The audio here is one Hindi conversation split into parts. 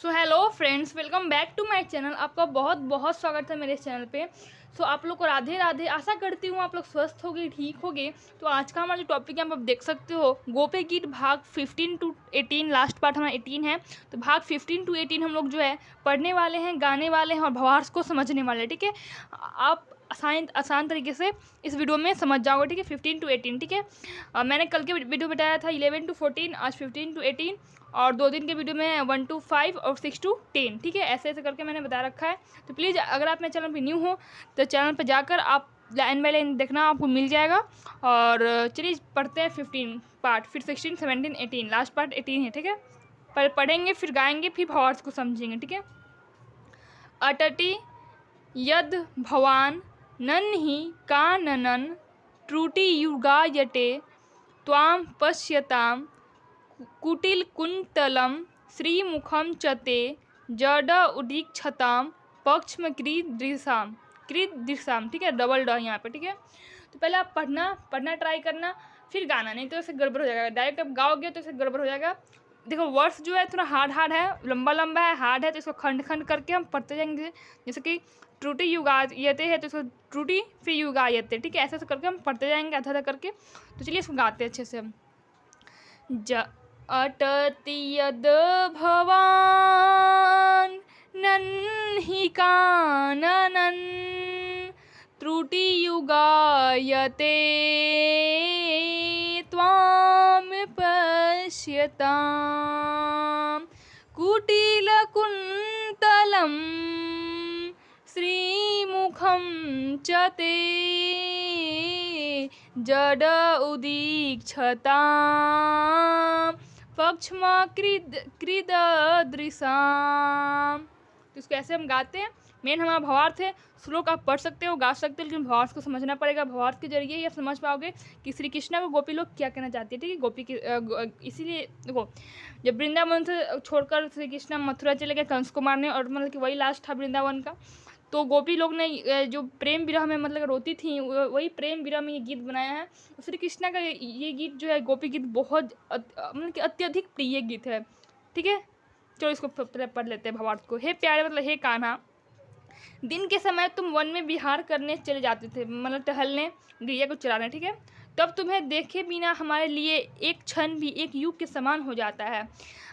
So hello friends, welcome back to my channel. आपका बहुत बहुत स्वागत है मेरे इस चैनल पे। सो आप लोग को राधे राधे। आशा करती हूँ आप लोग स्वस्थ होगे, ठीक होगे। तो आज का हमारा जो टॉपिक है आप देख सकते हो, गोपी गीत भाग 15 to 18। लास्ट पार्ट हमारा 18 है, तो भाग 15 to 18 हम लोग जो है पढ़ने वाले हैं, गाने वाले हैं और भावार्थ को समझने वाले हैं। ठीक है, आप आसान तरीके से इस वीडियो में समझ जाओगे। ठीक है, 15 to 18। ठीक है, मैंने कल के वीडियो बताया था 11 to 14, आज 15 to 18 और 2 दिन के वीडियो में 1 to 5 और 6 to 10। ठीक है, ऐसे ऐसे करके मैंने बता रखा है। तो प्लीज़ अगर आप मेरे चैनल पे न्यू हो तो चैनल पे जाकर आप लाइन बाय लाइन देखना, आपको मिल जाएगा। और चलिए पढ़ते हैं 15 पार्ट, फिर 16, 17, 18। लास्ट पार्ट 18 है। ठीक है, पर पढ़ेंगे फिर गाएंगे फिर भावार्थ को समझेंगे। ठीक है, अटति यद भवान नन्हि काननन त्रुटि युगायते त्वां पश्यतां कुटिलकुन्तलं श्रीमुखं च ते जड उदीक्षतां पक्ष्मकृदृशां कृदृशां। ठीक है, डबल ड यहाँ पे। ठीक है, तो पहले आप पढ़ना ट्राई करना, फिर गाना, नहीं तो ऐसे गड़बड़ हो जाएगा। डायरेक्ट आप गाओगे तो ऐसे गड़बड़ हो जाएगा। देखो वर्ड्स जो है थोड़ा हार्ड है, लंबा है, हार्ड है, तो इसको खंड करके हम पढ़ते जाएंगे। जैसे कि त्रुटि युगायते है तो इसको त्रुटि फिर युगायते। ठीक है, ऐसे ऐसे करके हम पढ़ते जाएंगे आधा करके। तो चलिए इसको गाते हैं अच्छे से हम। अटति यद भवान नन्हि काननन त्रुटि युगायते त्वां पश्यतां कुटिलकुन्तलं श्रीमुखं च ते जड उदीक्षतां पक्ष्मकृदृशां। तो इसको ऐसे हम गाते हैं। मेन हमारा भावार्थ है। श्लोक आप पढ़ सकते हो, गा सकते हो, लेकिन भावार्थ को समझना पड़ेगा। भावार्थ के जरिए ही आप समझ पाओगे कि श्री कृष्णा को गोपी लोग क्या कहना चाहते हैं। ठीक है, गोपी की इसीलिए देखो, जब वृंदावन से छोड़कर श्री कृष्णा मथुरा चले गए कंस को मारने, और मतलब कि वही लास्ट था वृंदावन का, तो गोपी लोग ने जो प्रेम विरह में मतलब रोती थी, वही प्रेम विरह में ये गीत बनाया है। श्री कृष्णा का ये गीत जो है गोपी गीत बहुत मतलब कि अत्यधिक प्रिय गीत है। ठीक है, चलो इसको पढ़ लेते हैं भावार्थ को। हे प्यारे मतलब हे कान्हा, दिन के समय तुम वन में विहार करने चले जाते थे, मतलब टहलने, गैया को चराने। ठीक है, तब तुम्हें देखे बिना हमारे लिए एक क्षण भी एक युग के समान हो जाता है।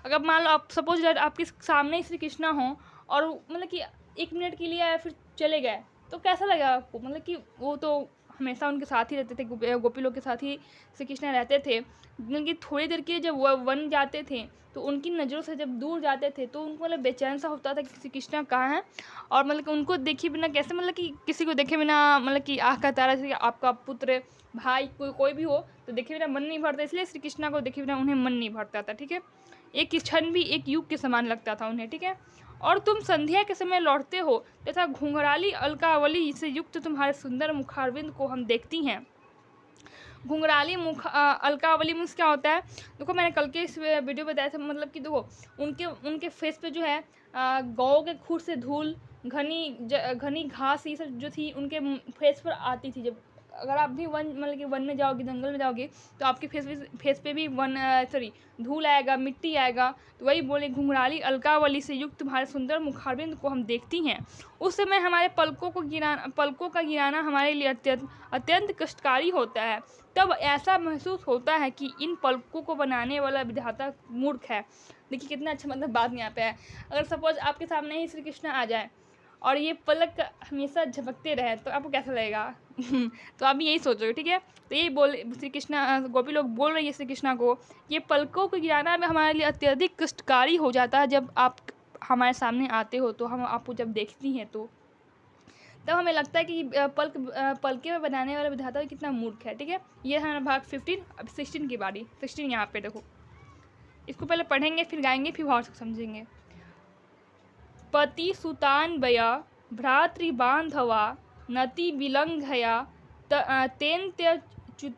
अगर मान लो आप सपोज आपके सामने ही श्री कृष्णा हो और मतलब कि 1 मिनट के लिए आए फिर चले गए, तो कैसा लगेगा आपको। मतलब कि वो तो हमेशा उनके साथ ही रहते थे, गोपी लोग के साथ ही श्री कृष्ण रहते थे। लेकिन कि थोड़ी देर के जब वो वन जाते थे तो उनकी नज़रों से जब दूर जाते थे तो उनको मतलब बेचैन सा होता था कि श्री कृष्ण कहाँ हैं। और मतलब कि उनको देखे बिना कैसे, मतलब कि किसी को देखे बिना मतलब कि आँख का तारा से आपका पुत्र भाई कोई भी हो तो देखे बिना मन नहीं भरता, इसलिए श्री कृष्णा को देखे बिना उन्हें मन नहीं भरता था। ठीक है, एक क्षण भी एक युग के समान लगता था उन्हें। ठीक है, और तुम संध्या के समय लौटते हो तथा घुंघराली अलकावली से युक्त तुम्हारे सुंदर मुखारविंद को हम देखती हैं। घुंघराली अलकावली मीन्स क्या होता है। देखो मैंने कल के इस वीडियो में बताया था, मतलब कि देखो उनके फेस पे जो है गौ के खुर से धूल, घनी घास ये सब जो थी उनके फेस पर आती थी। जब अगर आप भी मतलब कि वन में जाओगे, जंगल में जाओगे, तो आपके फेस पे भी धूल आएगा, मिट्टी आएगा। तो वही बोले घुंघराली अलकावली से युक्त तुम्हारे सुंदर मुखारविंद को हम देखती हैं। उस समय हमारे पलकों का गिराना हमारे लिए अत्यंत कष्टकारी होता है। तब ऐसा महसूस होता है कि इन पलकों को बनाने वाला विधाता मूर्ख है। देखिए कितना अच्छा मतलब बात यहाँ पे है। अगर सपोज आपके सामने ही श्री कृष्ण आ जाए और ये पलक हमेशा झपकते रहे तो आपको कैसा लगेगा। तो आप भी यही सोचोगे। ठीक है, तो यही बोल श्री कृष्णा, गोपी लोग बोल रही है श्री कृष्णा को, ये पलकों को गिराना में हमारे लिए अत्यधिक कष्टकारी हो जाता है। जब आप हमारे सामने आते हो तो हम आपको जब देखती हैं तो तब हमें लगता है कि पलके में बनाने वाला विधाता कितना मूर्ख है। ठीक है, ये है हमारा भाग 15। अब 16 की बारी। 16 यहाँ पे देखो, इसको पहले पढ़ेंगे फिर गाएंगे फिर भाव से समझेंगे। पति सुतान्वया भ्रातृबान्धवा नति विलंघया तेन्त्यच्युतागता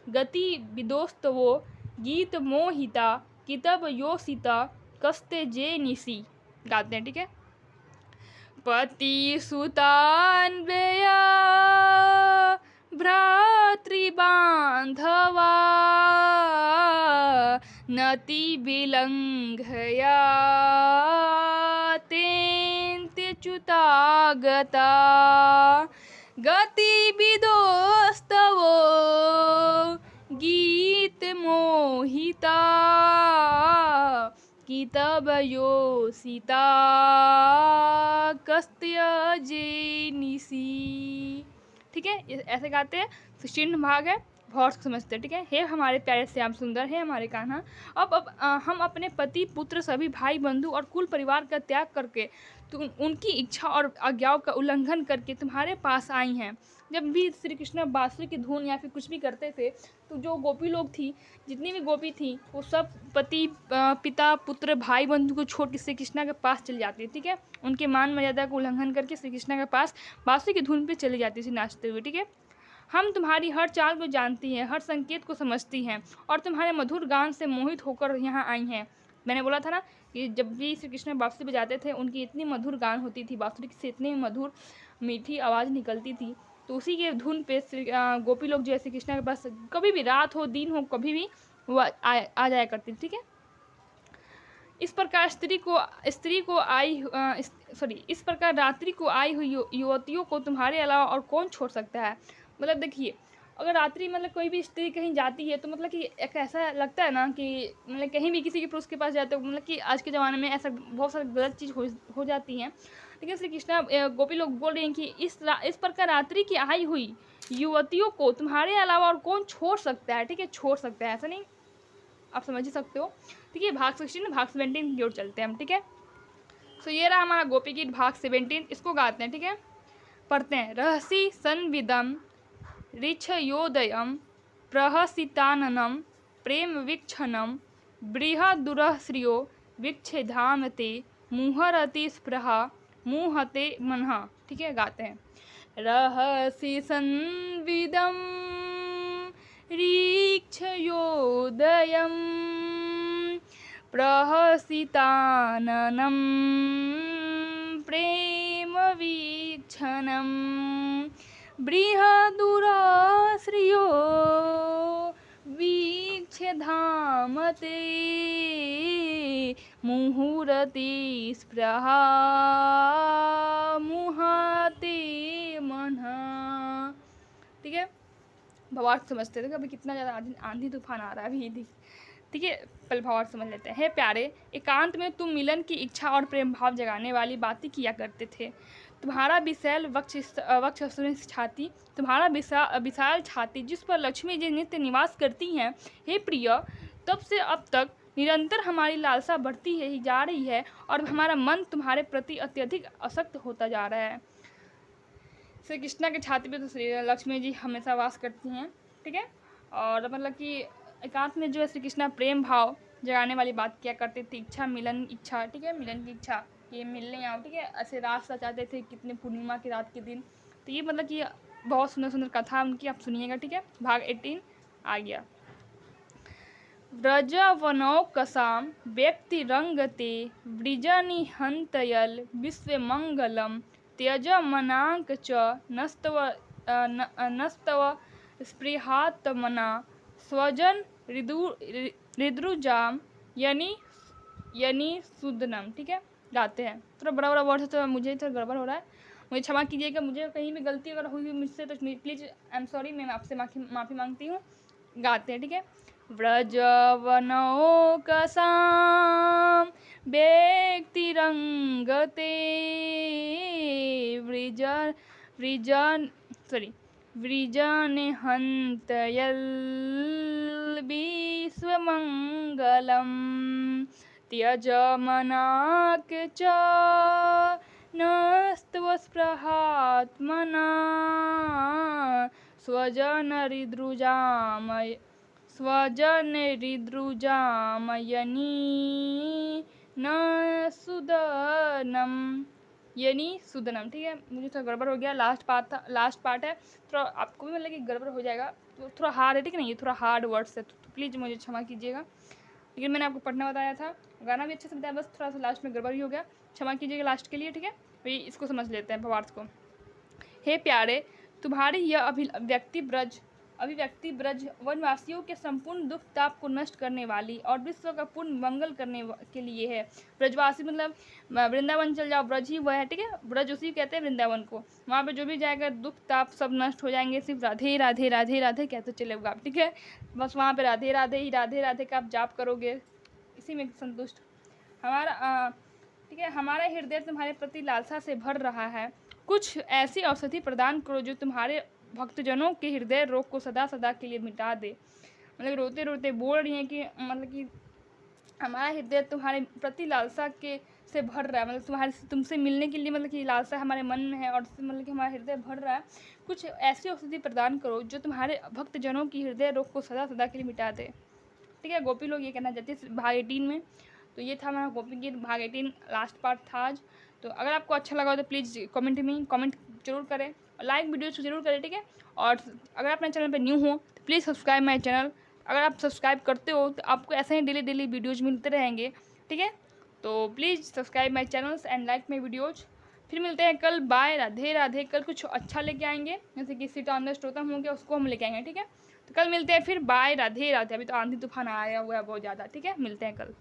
गति विदोस्तवो गीत मोहिता कितब योषिता कस्ते जे निशि। गाते हैं। ठीक है, पति सुतान्वया भ्रातृबान्धवा, 'वा 'नति विलङ्घया तेन्त्यच्युतागता गति विदोस्तवो गीतमोहिता कितव योषिता कस्ते जे निशि। गाते हैं। ठीक है, पति सुतान्वया भ्रातृबान्धवा 'नति विलङ्घया तेन्त्यच्युतागता गति विदोस्तवो गीतमोहिता कितव योषिता च्युतागता गतिविदोस्तव गीत मोहिता कि तब योषिता कस्त्यजेनिसी। ठीक है, ऐसे गाते हैं। चिन्ह भाग है, भाव को समझते हैं। ठीक है, हे हमारे प्यारे श्याम सुंदर, है हमारे कान्हा, अब हम अपने पति पुत्र सभी भाई बंधु और कुल परिवार का त्याग करके उनकी इच्छा और आज्ञाओं का उल्लंघन करके तुम्हारे पास आई हैं। जब भी श्री कृष्ण बांसुरी की धुन या फिर कुछ भी करते थे तो जो गोपी लोग थी, जितनी भी गोपी थी, वो सब पति पिता पुत्र भाई बंधु को छोड़ के श्री कृष्ण के पास चली जाती है। ठीक है, उनके मान मर्यादा को उल्लंघन करके श्री कृष्ण के पास बांसुरी की धुन पे चली जाती थी नाचते हुए। ठीक है, हम तुम्हारी हर चाल को जानती हैं, हर संकेत को समझती हैं और तुम्हारे मधुर गान से मोहित होकर यहाँ आई हैं। मैंने बोला था ना कि जब भी श्री कृष्ण बांसुरी बजाते थे उनकी इतनी मधुर गान होती थी, बांसुरी से इतनी मधुर मीठी आवाज़ निकलती थी, तो उसी के धुन पे गोपी लोग जो है श्री कृष्ण के पास कभी भी रात हो दिन हो कभी भी वो आ जाया करती थी। ठीक है, इस प्रकार इस प्रकार रात्रि को आई हुई युवतियों को तुम्हारे अलावा और कौन छोड़ सकता है। मतलब देखिए, अगर रात्रि मतलब कोई भी स्त्री कहीं जाती है तो मतलब कि एक ऐसा लगता है ना कि मतलब कहीं भी किसी के पुरुष के पास जाते हो, मतलब कि आज के ज़माने में ऐसा बहुत सारी गलत चीज़ हो जाती हैं। लेकिन श्री कृष्णा गोपी लोग बोल रहे हैं कि इस प्रकार रात्रि की आई हुई युवतियों को तुम्हारे अलावा और कौन छोड़ सकता है। ठीक है, छोड़ सकता है, ऐसा नहीं, आप समझ ही सकते हो। ठीक है, भाग 16 भाग 17 की ओर चलते हैं हम। ठीक है, सो ये रहा हमारा गोपी गीत भाग 17, इसको गाते हैं। ठीक है, पढ़ते हैं। रहसी संविदम ऋक्षयोदयम प्रहसिताननम प्रेम वीक्षणम बृहदुरश्रियो वीक्षेधाम ते मुहरति स्पृहा मुहते मनः। ठीक है, गाते हैं। रहसि संविदम ऋक्षयोदयम प्रहसिताननम प्रेम वीक्षणम बृहदुरश्रियो वीक्षेधाम ते मुहुरति स्पृहा मुहते मनः। ठीक है, भावार्थ समझते थे। अभी कितना ज़्यादा आंधी तूफान आ रहा है अभी। ठीक है, पहले भावार्थ समझ लेते हैं। हे प्यारे, एकांत में तुम मिलन की इच्छा और प्रेम भाव जगाने वाली बातें किया करते थे। तुम्हारा विशाल वक्ष छाती, तुम्हारा विशाल छाती जिस पर लक्ष्मी जी नित्य निवास करती हैं, हे प्रिय, तब से अब तक निरंतर हमारी लालसा बढ़ती ही जा रही है और हमारा मन तुम्हारे प्रति अत्यधिक आसक्त होता जा रहा है। श्री कृष्णा की छाती पे तो श्री लक्ष्मी जी हमेशा वास करती हैं। ठीक है, और मतलब कि एकांत में जो है श्री कृष्णा प्रेम भाव जगाने वाली बात किया करते थे, इच्छा मिलन इच्छा। ठीक है, मिलन की इच्छा, ये मिलने आओ। ठीक है, ऐसे रात सचाते थे कितने पूर्णिमा की रात के दिन। तो ये मतलब कि बहुत सुंदर सुंदर कथा उनकी, आप सुनिएगा। ठीक है, भाग 18 आ गया। व्रजवनौकसाम व्यक्ति रंगते वृजनिहंतयल विश्वमंगलम त्यज मनांक च नस्तव स्पृहात्मना स्वजन हृद्रुजाम यनि सुदनम। ठीक है, गाते हैं। थोड़ा बड़ा बड़ा वर्ड है तो मुझे थोड़ा गड़बड़ हो रहा है, मुझे क्षमा कीजिएगा। मुझे कहीं भी गलती अगर हुई मुझसे तो प्लीज़ आई एम सॉरी, मैं आपसे माफ़ी मांगती हूँ। गाते हैं। ठीक है, व्रजवनौकसाम व्यक्तिरंगते वृजनिहंतयल विश्वमंगलम त्यज मनाक च नस्त्वस्पृहात्मना स्वजन हृद्रुजामयनि न सुदनम यनि सुदनम। ठीक है, मुझे थोड़ा गड़बड़ हो गया, लास्ट पार्ट है, थोड़ा आपको भी मतलब कि गड़बड़ हो जाएगा, तो थोड़ा हार्ड है। ठीक है ना, ये थोड़ा हार्ड वर्ड्स है, तो प्लीज़ मुझे क्षमा कीजिएगा। लेकिन मैंने आपको पढ़ना बताया था, गाना भी अच्छे से बताया, बस थोड़ा सा लास्ट में गड़बड़ ही हो गया, क्षमा कीजिएगा लास्ट के लिए। ठीक है, तो इसको समझ लेते हैं भावार्थ को। हे प्यारे, तुम्हारी यह अभिव्यक्ति ब्रज अभिव्यक्ति ब्रज वनवासियों के संपूर्ण दुख ताप को नष्ट करने वाली और विश्व का पूर्ण मंगल करने के लिए है। ब्रजवासी मतलब वृंदावन चल जाओ, ब्रज ही वह है, ठीक है, ब्रज उसी कहते हैं वृंदावन को। वहाँ पे जो भी जाएगा दुख ताप सब नष्ट हो जाएंगे, सिर्फ राधे राधे राधे राधे कहते चलेगा आप, ठीक है, बस वहाँ पे राधे राधे ही राधे राधे का आप जाप करोगे, इसी में संतुष्ट। हमारा ठीक है, हमारा हृदय तुम्हारे प्रति लालसा से भर रहा है, कुछ ऐसी औषधि प्रदान करो जो तुम्हारे भक्तजनों के हृदय रोग को सदा सदा के लिए मिटा दे। मतलब रोते रोते बोल रही हैं कि मतलब कि हमारा हृदय तुम्हारे प्रति लालसा के से भर रहा है, मतलब तुमसे मिलने के लिए मतलब कि लालसा हमारे मन में है और मतलब कि हमारा हृदय भर रहा है, कुछ ऐसी औषधि प्रदान करो जो तुम्हारे भक्तजनों की हृदय रोग को सदा सदा के लिए मिटा दे। ठीक है, गोपी लोग ये कहना चाहते हैं भाग 18 में। तो ये था हमारा गोपी गीत भाग 18 लास्ट पार्ट था आज। तो अगर आपको अच्छा लगा हो तो प्लीज़ कमेंट जरूर करें और लाइक वीडियोज़ को जरूर करें, ठीक है। और अगर आप मेरे चैनल पर न्यू हो तो प्लीज़ सब्सक्राइब माई चैनल। अगर आप सब्सक्राइब करते हो तो आपको ऐसे ही डेली वीडियोज़ मिलते रहेंगे, ठीक है। तो please subscribe my channels and like my videos. फिर मिलते हैं कल, बाय, राधे राधे। कल कुछ अच्छा लेके आएंगे, जैसे कि सीता स्टोतम हो गया, उसको हम लेके आएंगे, ठीक है। तो कल मिलते हैं फिर, बाय, राधे राधे। अभी तो आंधी तूफान आया हुआ है बहुत ज़्यादा, ठीक है, मिलते हैं कल।